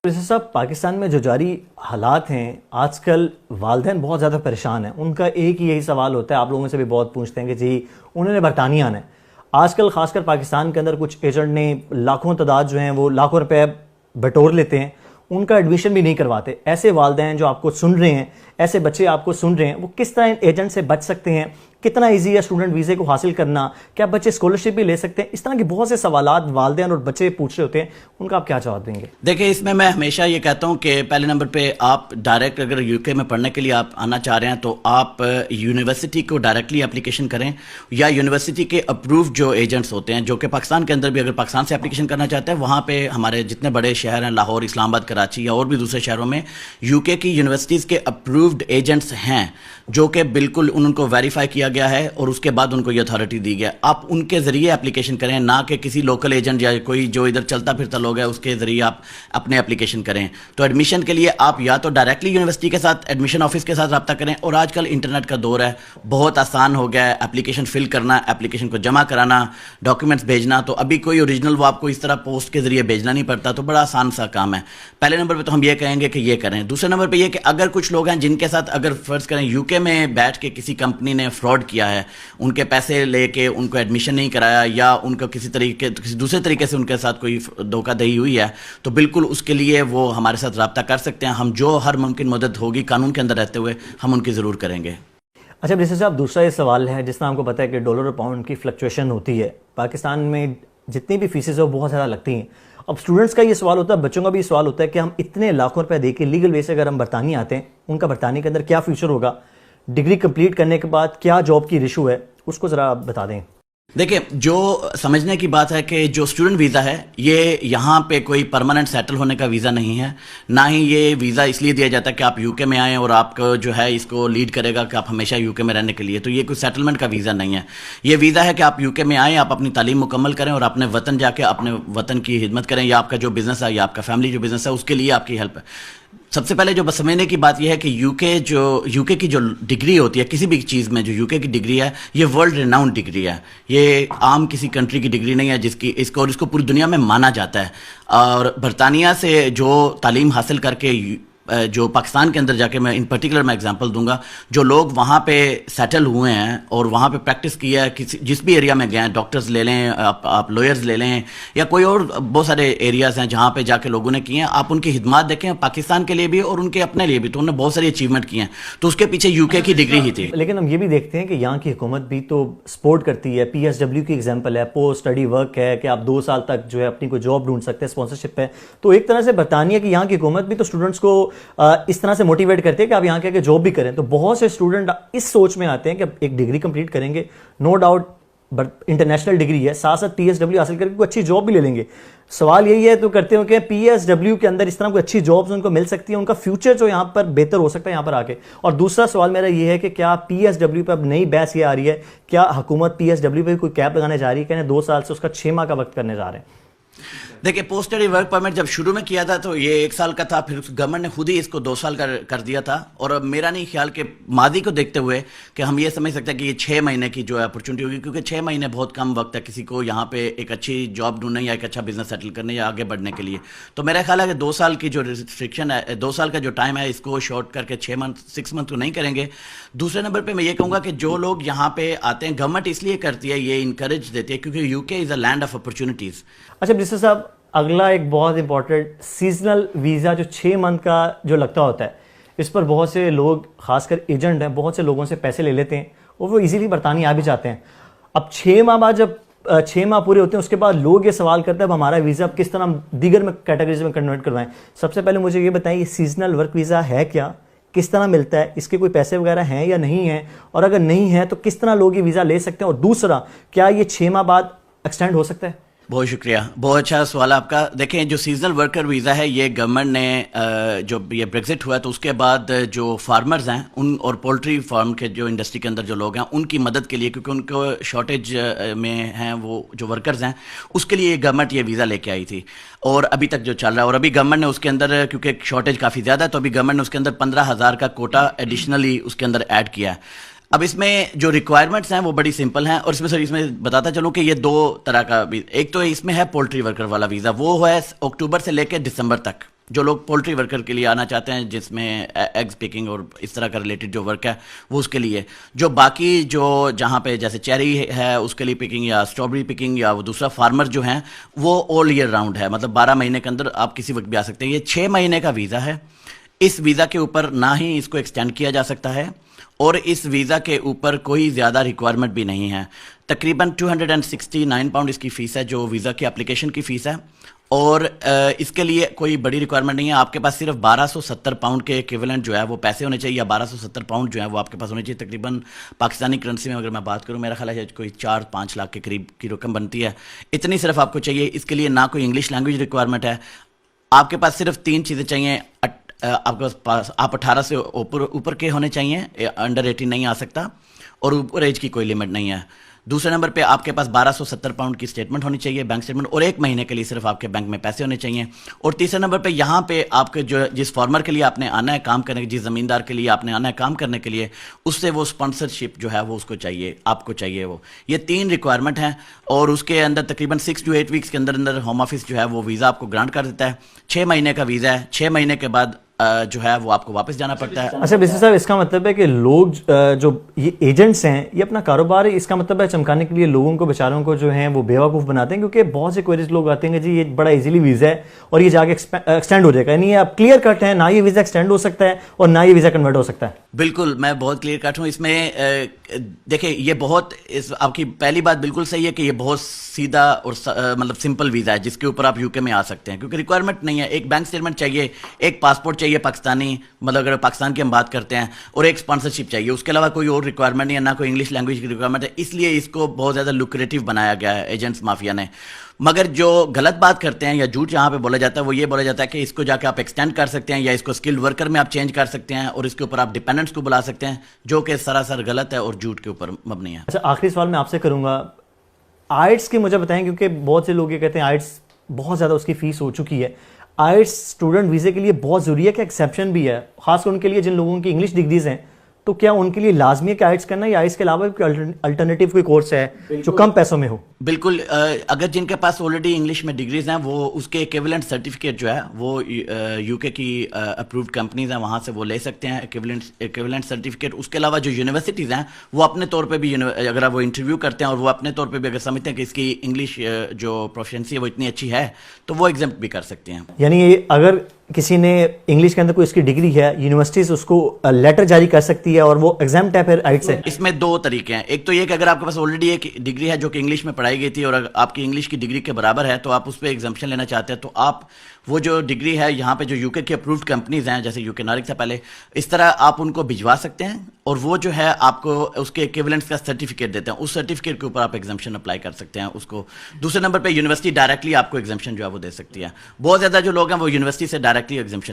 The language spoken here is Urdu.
جیسے صاحب پاکستان میں جو جاری حالات ہیں آج کل والدین بہت زیادہ پریشان ہیں. ان کا ایک ہی یہی سوال ہوتا ہے, آپ لوگوں سے بھی بہت پوچھتے ہیں کہ جی انہوں نے برطانیہ آنا ہے. آج کل خاص کر پاکستان کے اندر کچھ ایجنٹ نے لاکھوں تعداد جو ہیں وہ لاکھوں روپے بٹور لیتے ہیں, ان کا ایڈمیشن بھی نہیں کرواتے. ایسے والدین جو آپ کو سن رہے ہیں, ایسے بچے آپ کو سن رہے ہیں, وہ کس طرح ان ایجنٹ سے بچ سکتے ہیں؟ کتنا ایزی ہے اسٹوڈنٹ ویزے کو حاصل کرنا؟ کیا بچے اسکالرشپ بھی لے سکتے ہیں؟ اس طرح کے بہت سے سوالات والدین اور بچے پوچھ رہے ہوتے ہیں, ان کا آپ کیا جواب دیں گے؟ دیکھیں, اس میں ہمیشہ یہ کہتا ہوں کہ پہلے نمبر پہ آپ ڈائریکٹ اگر یو کے میں پڑھنے کے لیے آپ آنا چاہ رہے ہیں تو آپ یونیورسٹی کو ڈائریکٹلی اپلیکیشن کریں, یا یونیورسٹی کے اپرووڈ جو ایجنٹس ہوتے ہیں جو کہ پاکستان کے اندر بھی اگر پاکستان سے اپلیکیشن کرنا چاہتے ہیں, وہاں پہ ہمارے جتنے بڑے شہر ہیں لاہور, اسلام آباد, کراچی یا اور بھی دوسرے شہروں میں یو کے کی یونیورسٹیز کے اپرووڈ ایجنٹس ہیں جو کہ بالکل ان کو ویریفائی کیا گیا ہے اور اس کے بعد ان کو یہ اتھارٹی دی گیا. آپ ان کے ذریعے اپلیکیشن کریں, نہ کہ کسی لوکل ایجنٹ یا کوئی جو ادھر چلتا پھرتا لوگ ہے اس کے ذریعے آپ اپنے اپلیکیشن کریں. تو ایڈمیشن کے لیے آپ یا تو ڈائریکٹلی یونیورسٹی کے ساتھ ایڈمیشن آفس کے ساتھ رابطہ کریں, اور آج کل انٹرنیٹ کا دور ہے, بہت آسان ہو گیا ہے اپلیکیشن فل کرنا, اپلیکیشن کو جمع کرانا, ڈاکیومنٹس بھیجنا. تو ابھی کوئی اوریجنل وہ آپ کو اس طرح پوسٹ کے ذریعے بھیجنا نہیں پڑتا, تو بڑا آسان سا کام ہے. پہلے نمبر پہ تو ہم یہ کہیں گے کہ یہ کریں. دوسرے نمبر پہ یہ کہ اگر کچھ لوگ ہیں جن کے ساتھ اگر فرض کریں یو کے میں بیٹھ کے کسی کمپنی نے فراڈ کیا ہے, ان کے پیسے لے کے ان کو ایڈمیشن نہیں کرایا, یا ان کو کسی دوسرے طریقے سے ان کے ساتھ کوئی دھوکہ دہی ہوئی ہے, تو بالکل اس کے لیے وہ ہمارے ساتھ رابطہ کر سکتے ہیں. ہم جو ہر ممکن مدد ہوگی قانون کے اندر رہتے ہوئے ہم ان کی ضرور کریں گے. اچھا جیسے صاحب دوسرا یہ سوال ہے, جس طرح ہم کو پتہ ہے کہ ڈالر اور پاؤنڈ کی فلکچویشن ہوتی ہے پاکستان میں, جتنی بھی فیسز ہیں وہ بہت زیادہ لگتی ہیں. اب اسٹوڈنٹس کا یہ سوال ہوتا ہے, بچوں کا بھی یہ سوال ہوتا ہے کہ ہم اتنے لاکھوں روپے دے کے لیگل وے سے اگر ہم برطانیہ آتے ہیں, ان کا برطانیہ کے اندر کیا فیوچر ہوگا؟ ڈگری کمپلیٹ کرنے کے بعد کیا جاب کی ریشو ہے, اس کو ذرا آپ بتا دیں. دیکھیں, جو سمجھنے کی بات ہے کہ جو اسٹوڈنٹ ویزا ہے یہ یہاں پہ کوئی پرماننٹ سیٹل ہونے کا ویزا نہیں ہے, نہ ہی یہ ویزا اس لیے دیا جاتا ہے کہ آپ یو کے میں آئیں اور آپ کو جو ہے اس کو لیڈ کرے گا کہ آپ ہمیشہ یو کے میں رہنے کے لیے. تو یہ کوئی سیٹلمنٹ کا ویزا نہیں ہے. یہ ویزا ہے کہ آپ یو کے میں آئیں, آپ اپنی تعلیم مکمل کریں اور اپنے وطن جا کے اپنے وطن کی خدمت کریں, یا آپ کا جو بزنس ہے یا آپ کا فیملی جو بزنس ہے اس کے لیے آپ کی ہیلپ ہے. سب سے پہلے جو بس سمجھنے کی بات یہ ہے کہ یو کے کی جو ڈگری ہوتی ہے کسی بھی چیز میں, جو یو کے کی ڈگری ہے یہ ورلڈ ریناؤنڈ ڈگری ہے. یہ عام کسی کنٹری کی ڈگری نہیں ہے جس کی اس کو پوری دنیا میں مانا جاتا ہے. اور برطانیہ سے جو تعلیم حاصل کر کے جو پاکستان کے اندر جا کے, میں ان پرٹیکولر میں اگزامپل دوں گا, جو لوگ وہاں پہ سیٹل ہوئے ہیں اور وہاں پہ پریکٹس کیا ہے, جس بھی ایریا میں گئے ہیں, ڈاکٹرز لے لیں, آپ لوئرز لے لیں, یا کوئی اور بہت سارے ایریاز ہیں جہاں پہ جا کے لوگوں نے کیے ہیں, آپ ان کی خدمات دیکھیں پاکستان کے لیے بھی اور ان کے اپنے لیے بھی, تو انہوں نے بہت ساری اچیومنٹ کی ہیں. تو اس کے پیچھے یو کے کی ڈگری ہی تھی. لیکن ہم یہ بھی دیکھتے ہیں کہ یہاں کی حکومت بھی تو سپورٹ کرتی ہے. پی ایس ڈبلیو کی ایگزامپل ہے, پوسٹ اسٹڈی ورک ہے کہ آپ 2 سال تک جو ہے اپنی کوئی جاب ڈھونڈ سکتے ہیں, اسپانسرشپ ہے. تو ایک طرح سے برطانیہ کی یہاں کی حکومت بھی تو اسٹوڈنٹس کو اس طرح سے موٹیویٹ کرتے ہیں کہ آپ یہاں کے جاب بھی کریں. تو بہت سے اسٹوڈنٹ اس سوچ میں آتے ہیں کہ ایک ڈگری کمپلیٹ کریں گے, نو ڈاؤٹ انٹرنیشنل ڈگری ہے, ساتھ ساتھ پی ایس ڈبلیو حاصل کر کے کوئی اچھی جاب بھی لے لیں گے. سوال یہی ہے تو کرتے ہوں کہ پی ایس ڈبلیو کے اندر اس طرح کوئی اچھی جابز ان کو مل سکتی ہیں, ان کا فیوچر جو یہاں پر بہتر ہو سکتا ہے یہاں پر آ کے. اور دوسرا سوال میرا یہ ہے کہ کیا پی ایس ڈبلیو پہ اب نئی بحث یہ آ رہی ہے, کیا حکومت پی ایس ڈبلیو پہ کوئی کیپ لگانے جا رہی ہے کہ 2 سال سے اس کا 6 ماہ کا وقت کرنے جا رہے ہیں؟ دیکھیں, پوسٹ اسٹڈی ورک پرمٹ جب شروع میں کیا تھا تو یہ 1 سال کا تھا, پھر گورنمنٹ نے خود ہی اس کو 2 سال کر دیا تھا. اور اب میرا نہیں خیال کہ ماضی کو دیکھتے ہوئے کہ ہم یہ سمجھ سکتے ہیں کہ یہ 6 مہینے کی جو ہے اپرچونٹی ہوگی, کیونکہ 6 مہینے بہت کم وقت ہے کسی کو یہاں پہ ایک اچھی جاب ڈھونڈنے یا ایک اچھا بزنس سیٹل کرنے یا آگے بڑھنے کے لیے. تو میرا خیال ہے کہ 2 سال کی جو ریسٹرکشن ہے, 2 سال کا جو ٹائم ہے, اس کو شارٹ کر کے 6 منتھ تو نہیں کریں گے. دوسرے نمبر پہ میں یہ کہوں گا کہ جو لوگ یہاں پہ آتے ہیں, گورنمنٹ اس لیے کرتی ہے, یہ انکریج دیتی ہے کیونکہ یو کے از اے لینڈ آف اپرچونیٹیز. اچھا منسٹر صاحب, اگلا ایک بہت امپورٹنٹ سیزنل ویزا جو 6 منتھ کا جو لگتا ہوتا ہے, اس پر بہت سے لوگ خاص کر ایجنٹ ہیں بہت سے لوگوں سے پیسے لے لیتے ہیں اور وہ ایزیلی برطانیہ آ بھی جاتے ہیں. اب 6 ماہ بعد جب 6 ماہ پورے ہوتے ہیں اس کے بعد لوگ یہ سوال کرتے ہیں اب ہمارا ویزا اب کس طرح دیگر میں کیٹیگریز میں کنورٹ کروائیں. سب سے پہلے مجھے یہ بتائیں, یہ سیزنل ورک ویزا ہے کیا, کس طرح ملتا ہے, اس کے کوئی پیسے وغیرہ ہیں یا نہیں ہیں, اور اگر نہیں ہے تو کس طرح لوگ یہ ویزا لے سکتے ہیں, اور دوسرا کیا یہ 6 ماہ بعد ایکسٹینڈ ہو سکتا ہے؟ بہت شکریہ, بہت اچھا سوال آپ کا. دیکھیں, جو سیزنل ورکر ویزا ہے یہ گورنمنٹ نے جو یہ بریگزٹ ہوا ہے تو اس کے بعد جو فارمرز ہیں ان اور پولٹری فارم کے جو انڈسٹری کے اندر جو لوگ ہیں ان کی مدد کے لیے, کیونکہ ان کو شارٹیج میں ہیں وہ جو ورکرز ہیں, اس کے لیے گورنمنٹ یہ ویزا لے کے آئی تھی اور ابھی تک جو چل رہا ہے. اور ابھی گورنمنٹ نے اس کے اندر, کیونکہ شارٹیج کافی زیادہ ہے, تو ابھی گورنمنٹ نے اس کے اندر 15,000 کا کوٹا ایڈیشنلی اس کے اندر ایڈ کیا ہے. اب اس میں جو ریکوائرمنٹس ہیں وہ بڑی سمپل ہیں, اور اس میں بتاتا چلوں کہ یہ 2 طرح کا, ایک تو اس میں ہے پولٹری ورکر والا ویزا, وہ ہے اکتوبر سے لے کے دسمبر تک. جو لوگ پولٹری ورکر کے لیے آنا چاہتے ہیں جس میں ایگز پیکنگ اور اس طرح کا ریلیٹڈ جو ورک ہے وہ اس کے لیے. جو باقی جو جہاں پہ جیسے چیری ہے اس کے لیے پکنگ یا اسٹرابری پکنگ یا وہ دوسرا فارمر جو ہیں وہ آل ایئر راؤنڈ ہے, مطلب 12 مہینے کے اندر آپ کسی وقت بھی آ سکتے ہیں. یہ 6 مہینے کا ویزا ہے. اس ویزا کے اوپر نہ ہی اس کو ایکسٹینڈ کیا جا سکتا ہے اور اس ویزا کے اوپر کوئی زیادہ ریکوائرمنٹ بھی نہیں ہے. تقریباً 269 پاؤنڈ اس کی فیس ہے جو ویزا کی اپلیکیشن کی فیس ہے, اور اس کے لیے کوئی بڑی ریکوائرمنٹ نہیں ہے. آپ کے پاس صرف 1270 پاؤنڈ کے ایکویولنٹ جو ہے وہ پیسے ہونے چاہیے, یا 1270 پاؤنڈ جو ہے وہ آپ کے پاس ہونے چاہیے. تقریباً پاکستانی کرنسی میں اگر میں بات کروں میرا خیال ہے کوئی 4-5 لاکھ کے قریب کی رقم بنتی ہے. اتنی صرف آپ کو چاہیے. اس کے لیے نہ کوئی انگلش لینگویج ریکوائرمنٹ ہے. آپ کے پاس صرف 3 چیزیں چاہیے. آپ کے پاس آپ 18 سے اوپر کے ہونے چاہیے, انڈر 18 نہیں آ سکتا, اور اوپر ایج کی کوئی لمٹ نہیں ہے. دوسرے نمبر پہ آپ کے پاس 1270 پاؤنڈ کی اسٹیٹمنٹ ہونی چاہیے, بینک اسٹیٹمنٹ, اور 1 مہینے کے لیے صرف آپ کے بینک میں پیسے ہونے چاہیے. اور تیسرے نمبر پہ یہاں پہ آپ کے جو جس فارمر کے لیے آپ نے آنا ہے کام کرنے, جس زمیندار کے لیے آپ نے آنا ہے کام کرنے کے لیے, اس سے وہ اسپانسرشپ جو ہے وہ اس کو چاہیے, آپ کو چاہیے. وہ یہ 3 ریکوائرمنٹ ہیں, اور اس کے اندر تقریباً 6 to 8 ویکس کے اندر ہوم آفس جو ہے وہ ویزا آپ کو گرانٹ کر دیتا ہے. 6 مہینے کا ویزا ہے. 6 مہینے کے بعد جو ہے وہ آپ کو واپس جانا پڑتا ہے. اچھا بسر صاحب, اس کا مطلب ہے کہ لوگ جو یہ ایجنٹس ہیں یہ اپنا کاروبار اس کا مطلب ہے چمکانے کے لیے لوگوں کو بیچاروں کو جو ہیں وہ بیوقوف بناتے ہیں, کیونکہ بہت سے کوئریز لوگ آتے ہیں کہ جی یہ بڑا ایزیلی ویزا ہے اور یہ جا کے ایکسٹینڈ ہو جائے گا. یعنی آپ کلیئر کٹ ہیں, نہ یہ ویزا ایکسٹینڈ ہو سکتا ہے اور نہ یہ ویزا کنورٹ ہو سکتا ہے. بالکل, میں بہت کلیئر کٹ ہوں اس میں. دیکھیں یہ بہت آپ کی پہلی بات بالکل صحیح ہے کہ یہ بہت سیدھا اور مطلب سمپل ویزا ہے جس کے اوپر آپ یو کے میں آ سکتے ہیں, کیونکہ ریکوائرمنٹ نہیں ہے. ایک بینک اسٹیٹمنٹ چاہیے, ایک پاسپورٹ چاہیے پاکستانی, مطلب اگر پاکستان کی ہم بات کرتے ہیں, اور ایک اسپانسرشپ چاہیے. اس کے علاوہ کوئی اور ریکوائرمنٹ نہیں ہے, نہ کوئی انگلش لینگویج کی ریکوائرمنٹ ہے. اس لیے اس کو بہت زیادہ لوکریٹو بنایا گیا ہے ایجنٹس مافیا نے. مگر جو غلط بات کرتے ہیں یا جھوٹ یہاں پہ بولا جاتا ہے وہ یہ بولا جاتا ہے کہ اس کو جا کے آپ ایکسٹینڈ کر سکتے ہیں, یا اس کو اسکلڈ ورکر میں آپ چینج کر سکتے ہیں, اور اس کے اوپر آپ ڈیپینڈنٹس کو بلا سکتے ہیں, جو کہ سراسر غلط ہے اور جھوٹ کے اوپر مبنی ہے. اچھا آخری سوال میں آپ سے کروں گا, آئٹس کی مجھے بتائیں, کیونکہ بہت سے لوگ یہ کہتے ہیں آئٹس بہت زیادہ اس کی فیس ہو چکی ہے. آئٹس اسٹوڈنٹ ویزے کے لیے بہت ضروری ہے کہ ایکسیپشن بھی ہے, خاص کر ان کے لیے جن لوگوں کی انگلش ڈگریز ہیں, تو کیا ان کے لیے لازمی ہے کہ آئٹس کرنا, یا آئٹس کے علاوہ کوئی الٹرنیٹیو کوئی کورس ہے جو کم پیسوں میں ہو؟ بالکل, اگر جن کے پاس آلریڈی انگلش میں ڈگریز ہیں وہ اس کے ایکویولنٹ سرٹیفکیٹ جو ہے وہ یو کے کی اپرووڈ کمپنیز ہیں وہاں سے وہ لے سکتے ہیں ایکویولنٹ سرٹیفکیٹ. اس کے علاوہ جو یونیورسٹیز ہیں وہ اپنے طور پہ بھی اگر وہ انٹرویو کرتے ہیں اور وہ اپنے طور پہ بھی اگر سمجھتے ہیں کہ اس کی انگلش جو پروفیشنسی ہے وہ اتنی اچھی ہے تو وہ ایگزمپٹ بھی کر سکتے ہیں. یعنی اگر کسی نے انگلش کے اندر کوئی اس کی ڈگری ہے, یونیورسٹیز اس کو لیٹر جاری کر سکتی ہے اور وہ ایگزامٹ ہے پھر آئٹ سے. اس میں 2 طریقے ہیں. ایک تو یہ کہ اگر آپ کے پاس آلریڈی ایک ڈگری ہے جو کہ انگلش میں پڑھائی گئی تھی اور آپ کی انگلش کی ڈگری کے برابر ہے تو آپ اس پہ ایگزمپشن لینا چاہتے ہیں, تو آپ وہ جو ڈگری ہے یہاں پہ جو یو کے کی اپرووڈ کمپنیز ہیں جیسے یو کے نارک سے پہلے, اس طرح آپ ان کو بھجوا سکتے ہیں اور وہ جو ہے آپ کو اس کے ایکویولنٹس کا سرٹیفکیٹ دیتے ہیں. اس سرٹیفکیٹ کے اوپر آپ ایگزمپشن اپلائی کر سکتے ہیں اس کو. دوسرے نمبر پہ یونیورسٹی ڈائریکٹلی آپ کو ایگزمپشن جو ہے وہ دے سکتی ہے. بہت زیادہ جو لوگ ہیں وہ یونیورسٹی سے ڈائریکٹلی ایگزمپشن